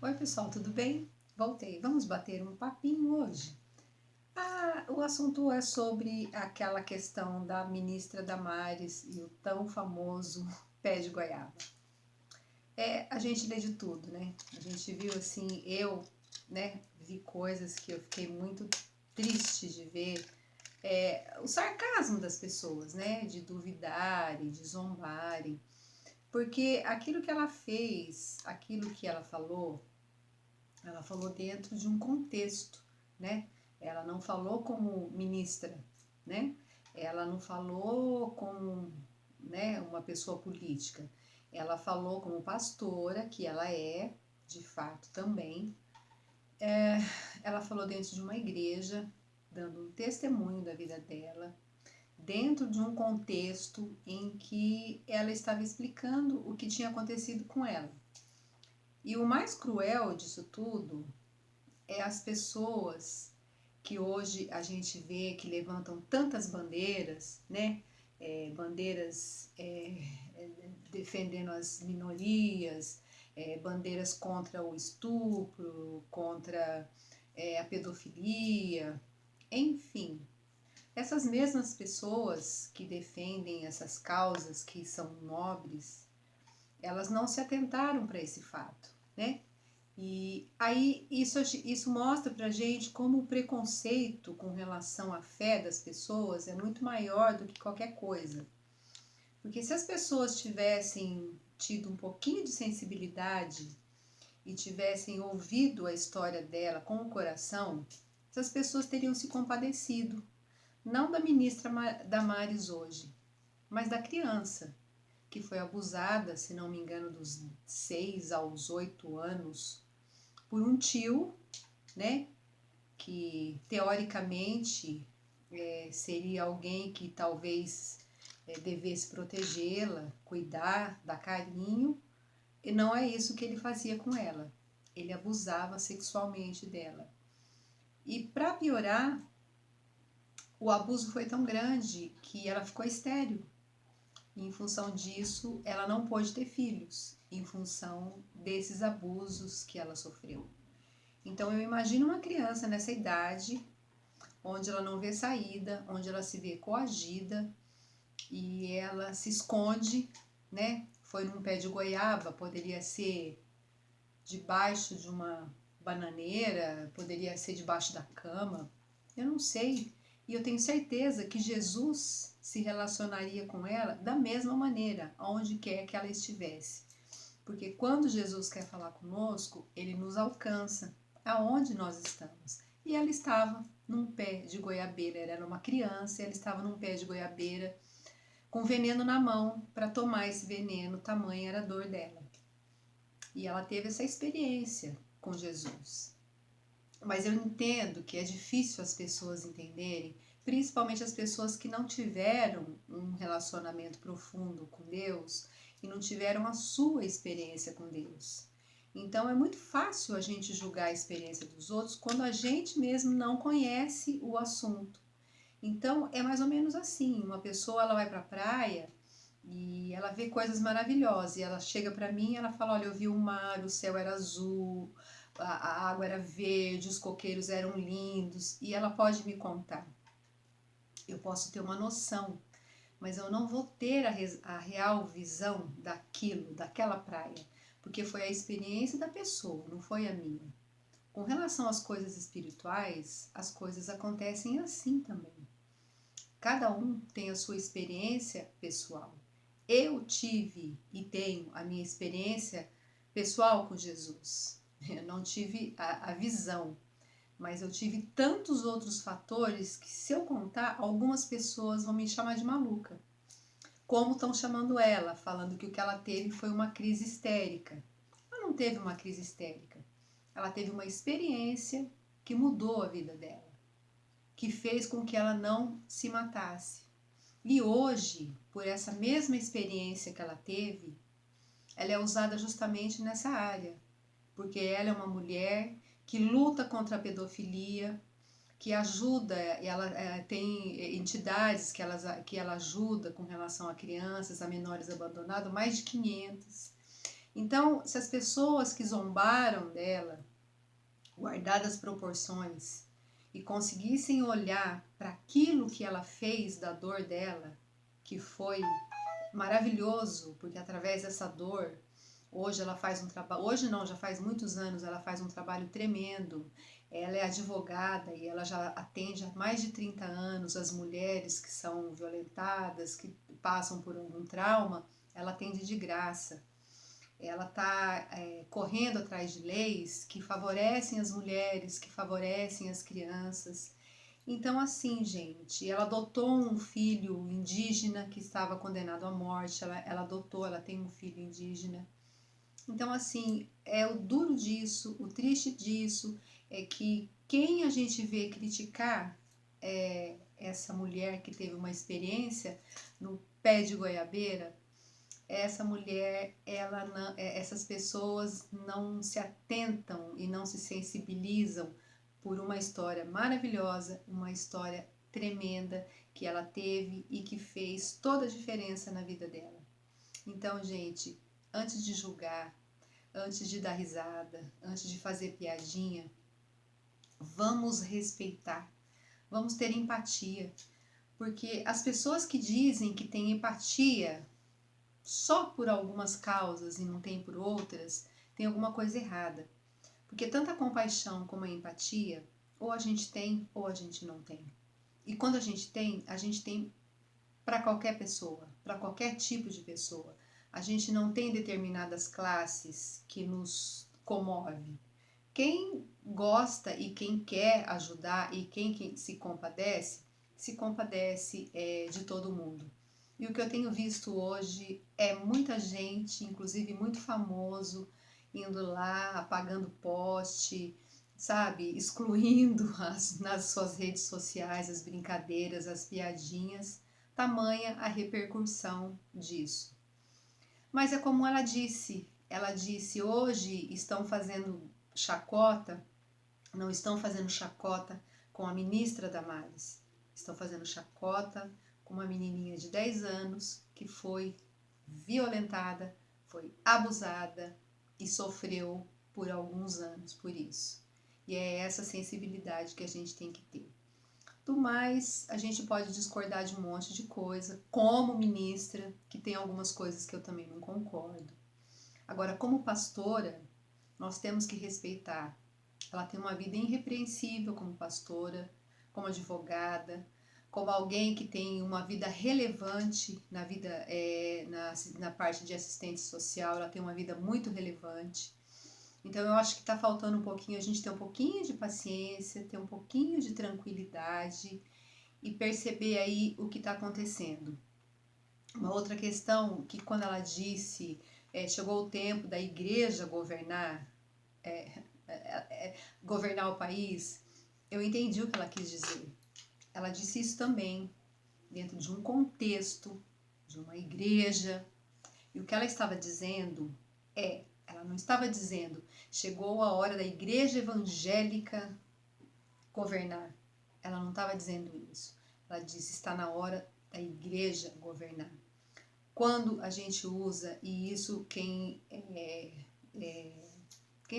Oi pessoal, tudo bem? Voltei. Vamos bater um papinho hoje. O assunto é sobre aquela questão da ministra Damares e o tão famoso pé de goiaba. A gente lê de tudo, né? A gente viu assim, vi coisas que eu fiquei muito triste de ver. O sarcasmo das pessoas, né? De duvidarem, de zombarem. Porque aquilo que ela fez, aquilo que ela falou dentro de um contexto, né? Ela não falou como ministra, né? Ela não falou como, né, uma pessoa política. Ela falou como pastora, que ela é, de fato, também. Ela falou dentro de uma igreja, dando um testemunho da vida dela, dentro de um contexto em que ela estava explicando o que tinha acontecido com ela. E o mais cruel disso tudo é as pessoas que hoje a gente vê que levantam tantas bandeiras, né? Bandeiras defendendo as minorias, bandeiras contra o estupro, contra a pedofilia, enfim. Essas mesmas pessoas que defendem essas causas que são nobres, elas não se atentaram para esse fato, né? E aí isso mostra pra gente como o preconceito com relação à fé das pessoas é muito maior do que qualquer coisa. Porque se as pessoas tivessem tido um pouquinho de sensibilidade e tivessem ouvido a história dela com o coração, essas pessoas teriam se compadecido, não da ministra Damares hoje, mas da criança que foi abusada, se não me engano, dos 6 aos 8 anos por um tio, né, que teoricamente seria alguém que talvez devesse protegê-la, cuidar, dar carinho, e não é isso que ele fazia com ela. Ele abusava sexualmente dela. E para piorar, o abuso foi tão grande que ela ficou estéril. E em função disso, ela não pôde ter filhos, em função desses abusos que ela sofreu. Então eu imagino uma criança nessa idade, onde ela não vê saída, onde ela se vê coagida e ela se esconde, né? Foi num pé de goiaba, poderia ser debaixo de uma bananeira, poderia ser debaixo da cama, eu não sei. E eu tenho certeza que Jesus se relacionaria com ela da mesma maneira, aonde quer que ela estivesse. Porque quando Jesus quer falar conosco, ele nos alcança aonde nós estamos. E ela estava num pé de goiabeira, ela era uma criança, ela estava num pé de goiabeira com veneno na mão para tomar esse veneno, tamanha era a dor dela. E ela teve essa experiência com Jesus. Mas eu entendo que é difícil as pessoas entenderem, principalmente as pessoas que não tiveram um relacionamento profundo com Deus e não tiveram a sua experiência com Deus. Então é muito fácil a gente julgar a experiência dos outros quando a gente mesmo não conhece o assunto. Então é mais ou menos assim, uma pessoa ela vai para a praia e ela vê coisas maravilhosas e ela chega para mim e ela fala, olha, eu vi o mar, o céu era azul, a água era verde, os coqueiros eram lindos, e ela pode me contar. Eu posso ter uma noção, mas eu não vou ter a real visão daquilo, daquela praia, porque foi a experiência da pessoa, não foi a minha. Com relação às coisas espirituais, as coisas acontecem assim também. Cada um tem a sua experiência pessoal. Eu tive e tenho a minha experiência pessoal com Jesus. Eu não tive a visão, mas eu tive tantos outros fatores que, se eu contar, algumas pessoas vão me chamar de maluca. Como estão chamando ela, falando que o que ela teve foi uma crise histérica. Ela não teve uma crise histérica. Ela teve uma experiência que mudou a vida dela, que fez com que ela não se matasse. E hoje, por essa mesma experiência que ela teve, ela é usada justamente nessa área, porque ela é uma mulher que luta contra a pedofilia, que ajuda, ela tem entidades que ela ajuda com relação a crianças, a menores abandonados, mais de 500. Então, se as pessoas que zombaram dela, guardadas as proporções, e conseguissem olhar para aquilo que ela fez da dor dela, que foi maravilhoso, porque através dessa dor, hoje ela faz um trabalho, hoje não, já faz muitos anos, ela faz um trabalho tremendo. Ela é advogada e ela já atende há mais de 30 anos as mulheres que são violentadas, que passam por algum trauma, ela atende de graça. Ela está correndo atrás de leis que favorecem as mulheres, que favorecem as crianças. Então, assim, gente, ela adotou um filho indígena que estava condenado à morte, ela adotou, ela tem um filho indígena. Então, assim, o duro disso, o triste disso, é que quem a gente vê criticar essa mulher que teve uma experiência no pé de goiabeira, essa mulher, essas pessoas não se atentam e não se sensibilizam por uma história maravilhosa, uma história tremenda que ela teve e que fez toda a diferença na vida dela. Então, gente, antes de julgar, antes de dar risada, antes de fazer piadinha, vamos respeitar, vamos ter empatia, porque as pessoas que dizem que têm empatia só por algumas causas e não tem por outras, tem alguma coisa errada. Porque tanta compaixão como a empatia, ou a gente tem ou a gente não tem. E quando a gente tem para qualquer pessoa, para qualquer tipo de pessoa. A gente não tem determinadas classes que nos comove. Quem gosta e quem quer ajudar e quem se compadece de todo mundo. E o que eu tenho visto hoje é muita gente, inclusive muito famoso, indo lá, apagando poste, sabe, excluindo nas suas redes sociais as brincadeiras, as piadinhas, tamanha a repercussão disso. Mas é como ela disse, hoje estão fazendo chacota, não estão fazendo chacota com a ministra Damares, estão fazendo chacota com uma menininha de 10 anos que foi violentada, foi abusada e sofreu por alguns anos por isso. E é essa sensibilidade que a gente tem que ter. Do mais, a gente pode discordar de um monte de coisa, como ministra, que tem algumas coisas que eu também não concordo. Agora, como pastora, nós temos que respeitar. Ela tem uma vida irrepreensível como pastora, como advogada, como alguém que tem uma vida relevante na vida, na parte de assistente social, ela tem uma vida muito relevante. Então eu acho que está faltando um pouquinho, a gente ter um pouquinho de paciência, ter um pouquinho de tranquilidade e perceber aí o que está acontecendo. Uma outra questão que quando ela disse chegou o tempo da igreja governar, governar o país, eu entendi o que ela quis dizer. Ela disse isso também dentro de um contexto, de uma igreja. E o que ela estava dizendo ela não estava dizendo, chegou a hora da igreja evangélica governar. Ela não estava dizendo isso. Ela disse, está na hora da igreja governar. Quando a gente usa, e isso quem é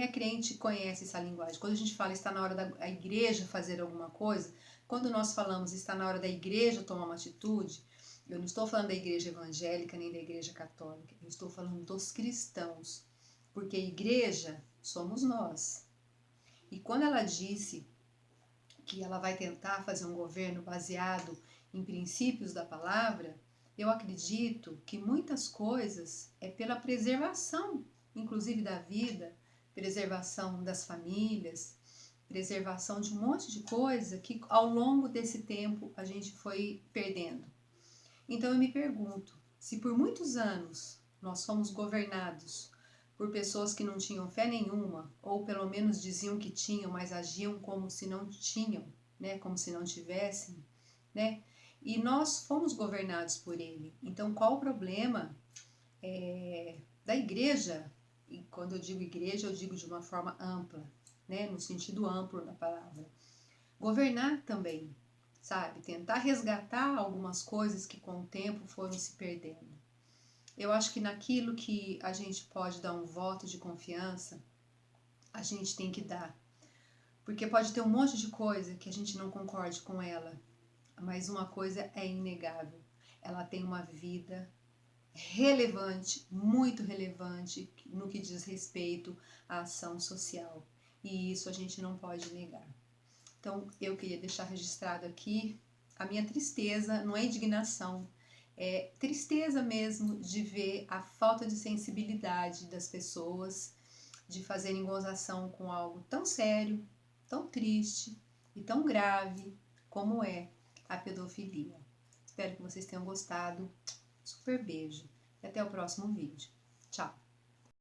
crente conhece essa linguagem, quando a gente fala está na hora da igreja fazer alguma coisa, quando nós falamos está na hora da igreja tomar uma atitude, eu não estou falando da igreja evangélica nem da igreja católica, eu estou falando dos cristãos, porque igreja somos nós. E quando ela disse que ela vai tentar fazer um governo baseado em princípios da palavra, eu acredito que muitas coisas é pela preservação, inclusive da vida, preservação das famílias, preservação de um monte de coisa que ao longo desse tempo a gente foi perdendo. Então eu me pergunto, se por muitos anos nós fomos governados por pessoas que não tinham fé nenhuma, ou pelo menos diziam que tinham, mas agiam como se não tinham, né? Como se não tivessem, né? E nós fomos governados por ele. Então qual o problema da igreja? E quando eu digo igreja, eu digo de uma forma ampla, né? No sentido amplo da palavra. Governar também, sabe? Tentar resgatar algumas coisas que com o tempo foram se perdendo. Eu acho que naquilo que a gente pode dar um voto de confiança, a gente tem que dar. Porque pode ter um monte de coisa que a gente não concorde com ela, mas uma coisa é inegável. Ela tem uma vida relevante, muito relevante no que diz respeito à ação social. E isso a gente não pode negar. Então, eu queria deixar registrado aqui a minha tristeza, não é indignação, é tristeza mesmo de ver a falta de sensibilidade das pessoas de fazerem gozação com algo tão sério, tão triste e tão grave como é a pedofilia. Espero que vocês tenham gostado. Super beijo e até o próximo vídeo. Tchau!